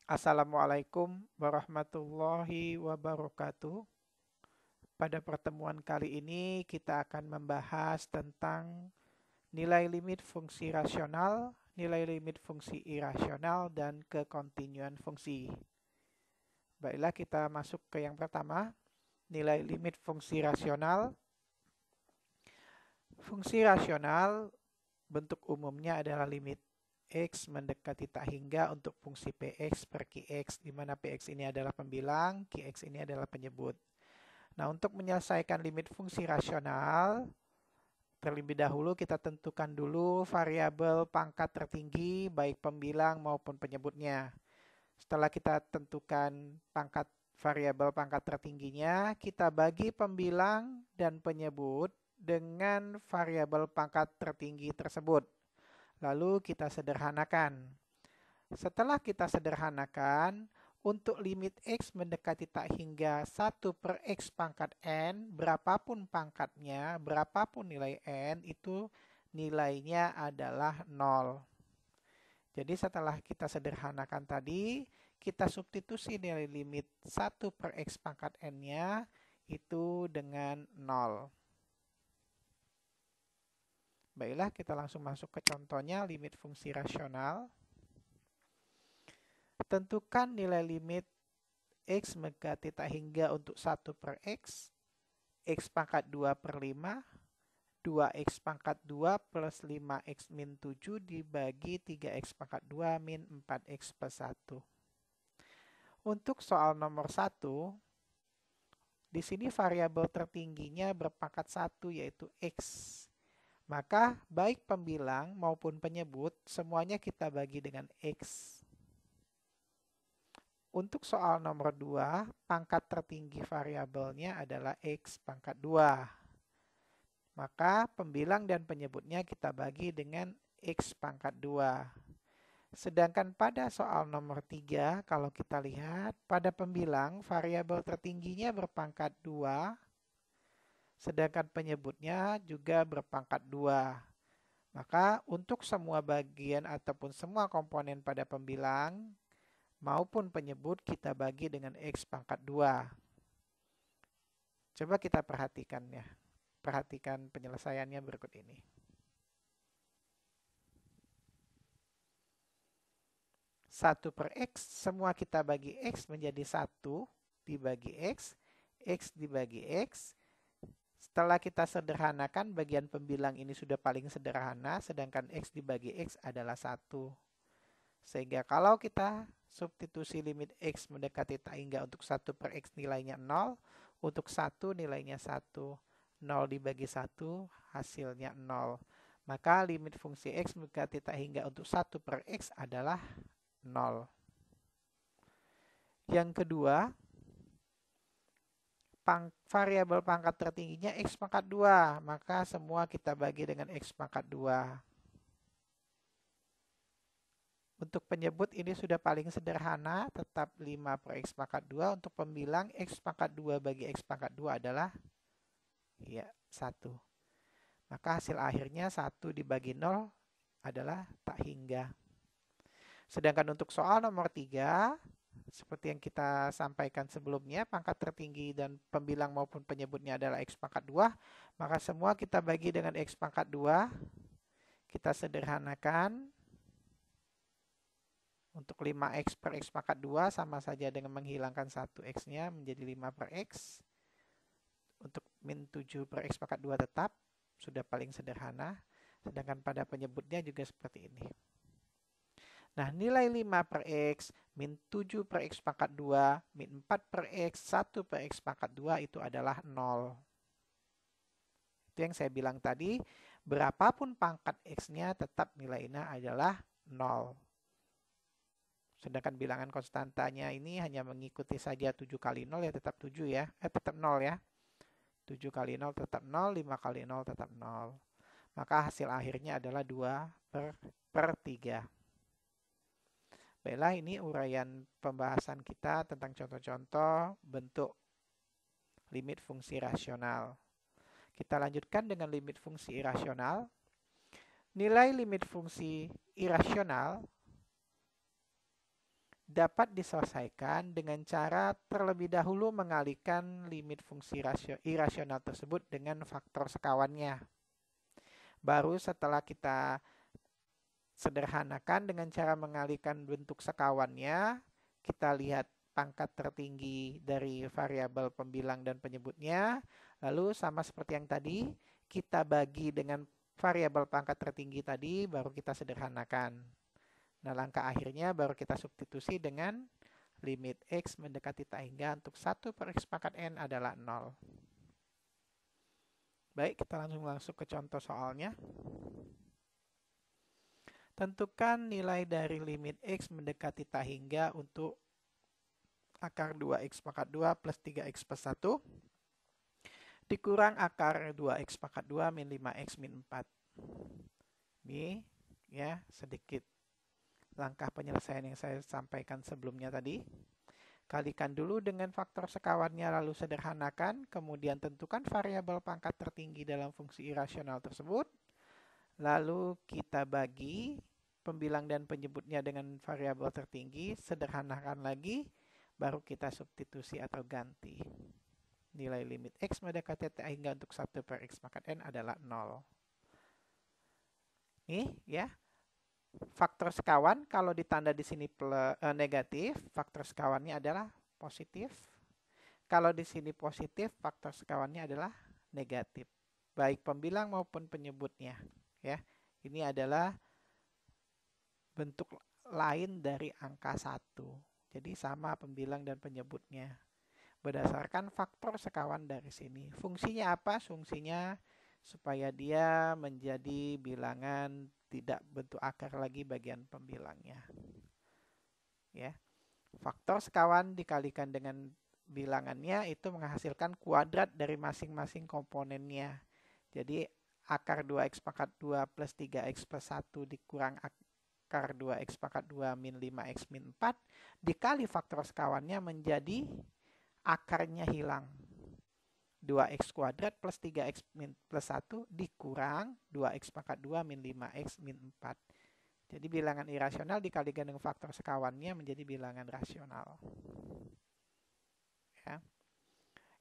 Assalamualaikum warahmatullahi wabarakatuh. Pada pertemuan kali ini kita akan membahas tentang nilai limit fungsi rasional, nilai limit fungsi irasional, dan kekontinuan fungsi. Baiklah, kita masuk ke yang pertama, nilai limit fungsi rasional. Fungsi rasional bentuk umumnya adalah limit X mendekati tak hingga untuk fungsi Px per Qx, di mana Px ini adalah pembilang, Qx ini adalah penyebut. Nah, untuk menyelesaikan limit fungsi rasional, terlebih dahulu kita tentukan dulu variabel pangkat tertinggi, baik pembilang maupun penyebutnya. Setelah kita tentukan variabel pangkat tertingginya, kita bagi pembilang dan penyebut dengan variabel pangkat tertinggi tersebut. Lalu kita sederhanakan. Setelah kita sederhanakan, untuk limit X mendekati tak hingga 1 per X pangkat N, berapapun pangkatnya, berapapun nilai N, itu nilainya adalah 0. Jadi setelah kita sederhanakan tadi, kita substitusi nilai limit 1 per X pangkat N-nya itu dengan 0. Baiklah, kita langsung masuk ke contohnya, limit fungsi rasional. Tentukan nilai limit X mendekati tak hingga untuk 1 per X, X pangkat 2 per 5, 2X pangkat 2 plus 5X min 7 dibagi 3X pangkat 2 min 4X plus 1. Untuk soal nomor 1, di sini variabel tertingginya berpangkat 1 yaitu X. Maka baik pembilang maupun penyebut semuanya kita bagi dengan X. Untuk soal nomor 2, pangkat tertinggi variabelnya adalah X pangkat 2. Maka pembilang dan penyebutnya kita bagi dengan X pangkat 2. Sedangkan pada soal nomor 3, kalau kita lihat, pada pembilang variabel tertingginya berpangkat 2, sedangkan penyebutnya juga berpangkat 2. Maka untuk semua bagian ataupun semua komponen pada pembilang maupun penyebut kita bagi dengan X pangkat 2. Coba kita perhatikannya. Perhatikan penyelesaiannya berikut ini. 1 per X, semua kita bagi X menjadi 1 dibagi X, X dibagi X. Setelah kita sederhanakan, bagian pembilang ini sudah paling sederhana, sedangkan X dibagi X adalah 1. Sehingga kalau kita substitusi limit X mendekati tak hingga untuk 1 per X nilainya 0, untuk 1 nilainya 1. 0 dibagi 1 hasilnya 0. Maka limit fungsi X mendekati tak hingga untuk 1 per X adalah 0. Yang kedua, variabel pangkat tertingginya X pangkat 2. Maka semua kita bagi dengan X pangkat 2. Untuk penyebut ini sudah paling sederhana, tetap 5 per X pangkat 2. Untuk pembilang X pangkat 2 bagi X pangkat 2 adalah 1. Maka hasil akhirnya 1 dibagi 0 adalah tak hingga. Sedangkan untuk soal nomor 3, seperti yang kita sampaikan sebelumnya, pangkat tertinggi dan pembilang maupun penyebutnya adalah X pangkat 2. Maka semua kita bagi dengan X pangkat 2. Kita sederhanakan. Untuk 5X per X pangkat 2 sama saja dengan menghilangkan 1X-nya menjadi 5 per X. Untuk min 7 per X pangkat 2 tetap, sudah paling sederhana. Sedangkan pada penyebutnya juga seperti ini. Nah, nilai 5 per X, min 7 per X pangkat 2, min 4 per X, 1 per X pangkat 2 itu adalah 0. Itu yang saya bilang tadi, berapapun pangkat X-nya tetap nilainya adalah 0. Sedangkan bilangan konstantanya ini hanya mengikuti saja 7 kali 0 ya tetap 7 ya. Tetap 0 ya. 7 kali 0 tetap 0, 5 kali 0 tetap 0. Maka hasil akhirnya adalah 2 per 3. Baiklah, ini uraian pembahasan kita tentang contoh-contoh bentuk limit fungsi rasional. Kita lanjutkan dengan limit fungsi irasional. Nilai limit fungsi irasional dapat diselesaikan dengan cara terlebih dahulu mengalihkan limit fungsi irasional tersebut dengan faktor sekawannya. Baru setelah kita sederhanakan dengan cara mengalihkan bentuk sekawannya, kita lihat pangkat tertinggi dari variabel pembilang dan penyebutnya. Lalu sama seperti yang tadi, kita bagi dengan variabel pangkat tertinggi tadi, baru kita sederhanakan. Nah, langkah akhirnya baru kita substitusi dengan limit X mendekati tak hingga untuk 1 per X pangkat N adalah 0. Baik, kita langsung masuk ke contoh soalnya. Tentukan nilai dari limit X mendekati tak hingga untuk akar 2X pangkat 2 plus 3X plus 1 dikurang akar 2X pangkat 2 min 5X min 4. Ini ya sedikit langkah penyelesaian yang saya sampaikan sebelumnya tadi. Kalikan dulu dengan faktor sekawannya lalu sederhanakan, kemudian tentukan variabel pangkat tertinggi dalam fungsi irasional tersebut. Lalu kita bagi pembilang dan penyebutnya dengan variabel tertinggi, sederhanakan lagi, baru kita substitusi atau ganti. Nilai limit X mendekati tak hingga untuk 1 per X pangkat N adalah 0. Nih ya. Faktor sekawan kalau ditanda di sini negatif, faktor sekawannya adalah positif. Kalau di sini positif, faktor sekawannya adalah negatif. Baik pembilang maupun penyebutnya. Ya, ini adalah bentuk lain dari angka 1. Jadi sama pembilang dan penyebutnya. Berdasarkan faktor sekawan dari sini. Fungsinya apa? Fungsinya supaya dia menjadi bilangan tidak bentuk akar lagi bagian pembilangnya. Ya. Faktor sekawan dikalikan dengan bilangannya itu menghasilkan kuadrat dari masing-masing komponennya. Jadi akar 2X pangkat 2 plus 3X plus 1 dikurang akar 2X pangkat 2 min 5X min 4 dikali faktor sekawannya menjadi akarnya hilang. 2X kuadrat plus 3X min plus 1 dikurang 2X pangkat 2 min 5X min 4. Jadi bilangan irasional dikalikan dengan faktor sekawannya menjadi bilangan rasional. Ya.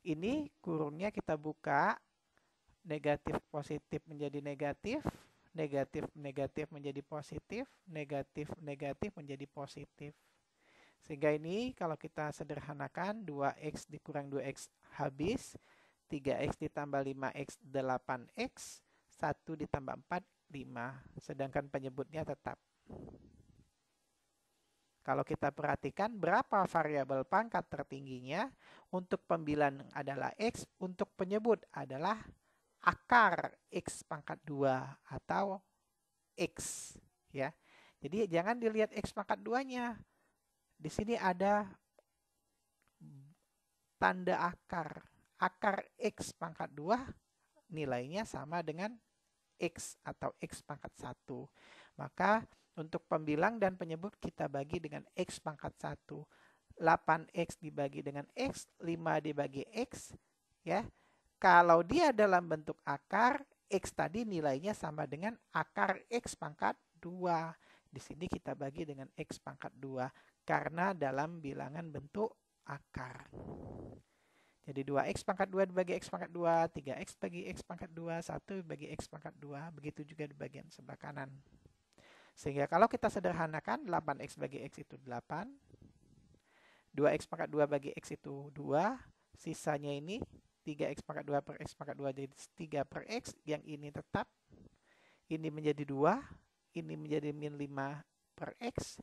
Ini kurungnya kita buka, negatif positif menjadi negatif, negatif negatif menjadi positif, negatif negatif menjadi positif. Sehingga ini kalau kita sederhanakan 2X dikurang 2X habis, 3X ditambah 5X 8X, 1 ditambah 4 5. Sedangkan penyebutnya tetap. Kalau kita perhatikan berapa variabel pangkat tertingginya, untuk pembilang adalah X, untuk penyebut adalah akar X pangkat 2 atau X. Ya. Jadi jangan dilihat X pangkat 2-nya. Di sini ada tanda akar. Akar X pangkat 2 nilainya sama dengan X atau X pangkat 1. Maka untuk pembilang dan penyebut kita bagi dengan X pangkat 1. 8X dibagi dengan X, 5 dibagi X. Ya. Kalau dia dalam bentuk akar, X tadi nilainya sama dengan akar X pangkat 2. Di sini kita bagi dengan X pangkat 2 karena dalam bilangan bentuk akar. Jadi 2X pangkat 2 dibagi X pangkat 2, 3X bagi X pangkat 2, 1 bagi X pangkat 2. Begitu juga di bagian sebelah kanan. Sehingga kalau kita sederhanakan, 8X bagi X itu 8. 2X pangkat 2 bagi X itu 2. Sisanya ini 3X pangkat 2 per X pangkat 2 jadi 3 per X. Yang ini tetap. Ini menjadi 2. Ini menjadi min 5 per X.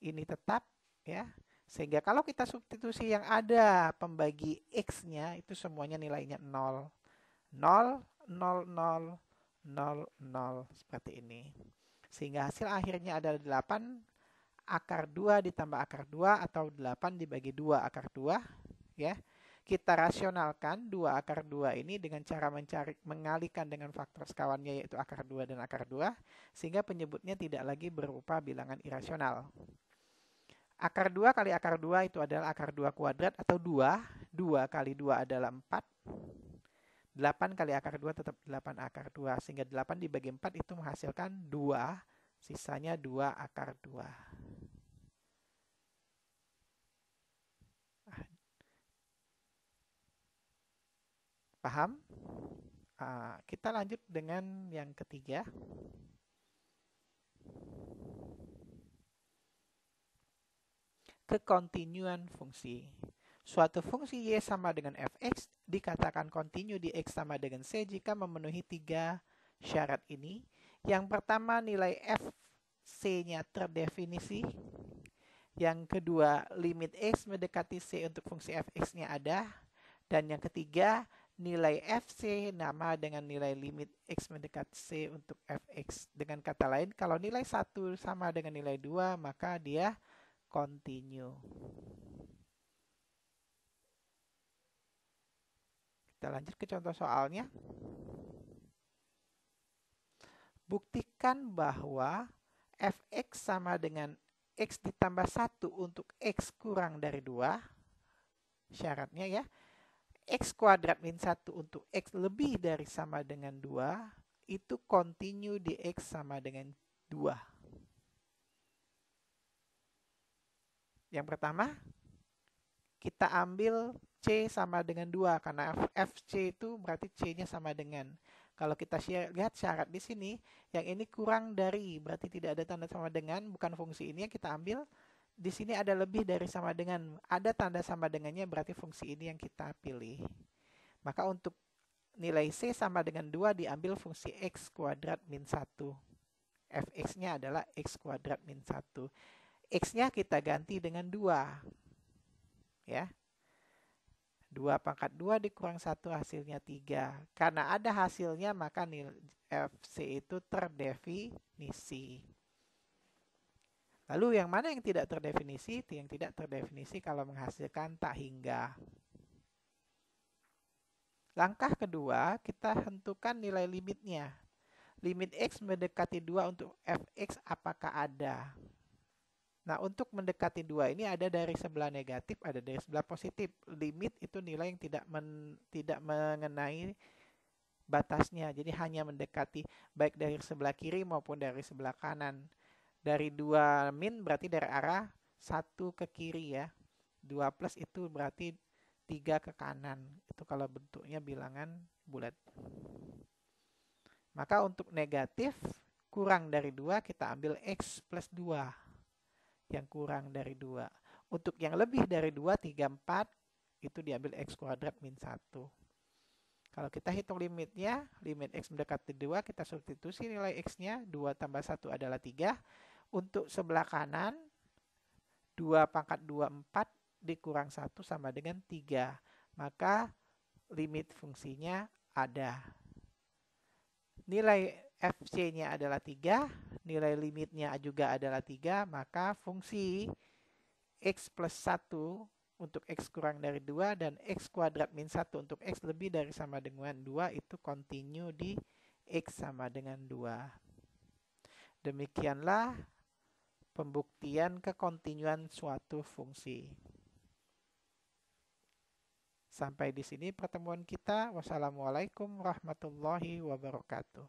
Ini tetap. Ya. Sehingga kalau kita substitusi yang ada pembagi X-nya, itu semuanya nilainya 0. 0, 0, 0, 0, 0. Seperti ini. Sehingga hasil akhirnya adalah 8 akar 2 ditambah akar 2 atau 8 dibagi 2 akar 2. Ya. Kita rasionalkan 2 akar 2 ini dengan cara mengalihkan dengan faktor sekawannya yaitu akar 2 dan akar 2. Sehingga penyebutnya tidak lagi berupa bilangan irasional. Akar 2 kali akar 2 itu adalah akar 2 kuadrat atau 2. 2 kali 2 adalah 4. 8 kali akar 2 tetap 8 akar 2. Sehingga 8 dibagi 4 itu menghasilkan 2. Sisanya 2 akar 2. Paham? Kita lanjut dengan yang ketiga. Kekontinuan fungsi. Suatu fungsi y sama dengan fx dikatakan kontinu di x sama dengan c jika memenuhi 3 syarat ini. Yang pertama, nilai fc-nya terdefinisi. Yang kedua, limit x mendekati c untuk fungsi fx-nya ada. Dan yang ketiga, nilai fc sama dengan nilai limit x mendekati c untuk fx. Dengan kata lain, kalau nilai 1 sama dengan nilai 2, maka dia continue. Kita lanjut ke contoh soalnya. Buktikan bahwa fx sama dengan x ditambah 1 untuk x kurang dari 2. Syaratnya ya. X kuadrat min 1 untuk x lebih dari sama dengan 2. Itu continue di x sama dengan 2. Yang pertama, kita ambil C sama dengan 2. Karena FC itu berarti C-nya sama dengan. Kalau kita lihat syarat di sini, yang ini kurang dari, berarti tidak ada tanda sama dengan, bukan fungsi ini yang kita ambil. Di sini ada lebih dari sama dengan, ada tanda sama dengannya, berarti fungsi ini yang kita pilih. Maka untuk nilai C sama dengan 2 diambil fungsi X kuadrat min 1. Fx-nya adalah X kuadrat min 1. X-nya kita ganti dengan 2. Ya. 2 pangkat 2 dikurang 1 hasilnya 3. Karena ada hasilnya maka nilai FC itu terdefinisi. Lalu yang mana yang tidak terdefinisi? Yang tidak terdefinisi kalau menghasilkan tak hingga. Langkah kedua, kita tentukan nilai limitnya. Limit X mendekati 2 untuk Fx apakah ada? Nah, untuk mendekati 2 ini ada dari sebelah negatif, ada dari sebelah positif. Limit itu nilai yang tidak mengenai batasnya. Jadi hanya mendekati baik dari sebelah kiri maupun dari sebelah kanan. Dari 2 min berarti dari arah 1 ke kiri ya. 2 plus itu berarti 3 ke kanan. Itu kalau bentuknya bilangan bulat. Maka untuk negatif kurang dari 2 kita ambil X plus 2. Yang kurang dari 2. Untuk yang lebih dari 2, 3, 4 itu diambil X kuadrat min 1. Kalau kita hitung limitnya, limit X mendekati 2, kita substitusi nilai X-nya, 2 tambah 1 adalah 3. Untuk sebelah kanan, 2 pangkat 2, 4 dikurang 1 sama dengan 3. Maka limit fungsinya ada. Nilai FC-nya adalah 3, nilai limitnya juga adalah 3, maka fungsi X plus 1 untuk X kurang dari 2 dan X kuadrat min 1 untuk X lebih dari sama dengan 2 itu continue di X sama dengan 2. Demikianlah pembuktian kekontinuan suatu fungsi. Sampai di sini pertemuan kita. Wassalamualaikum warahmatullahi wabarakatuh.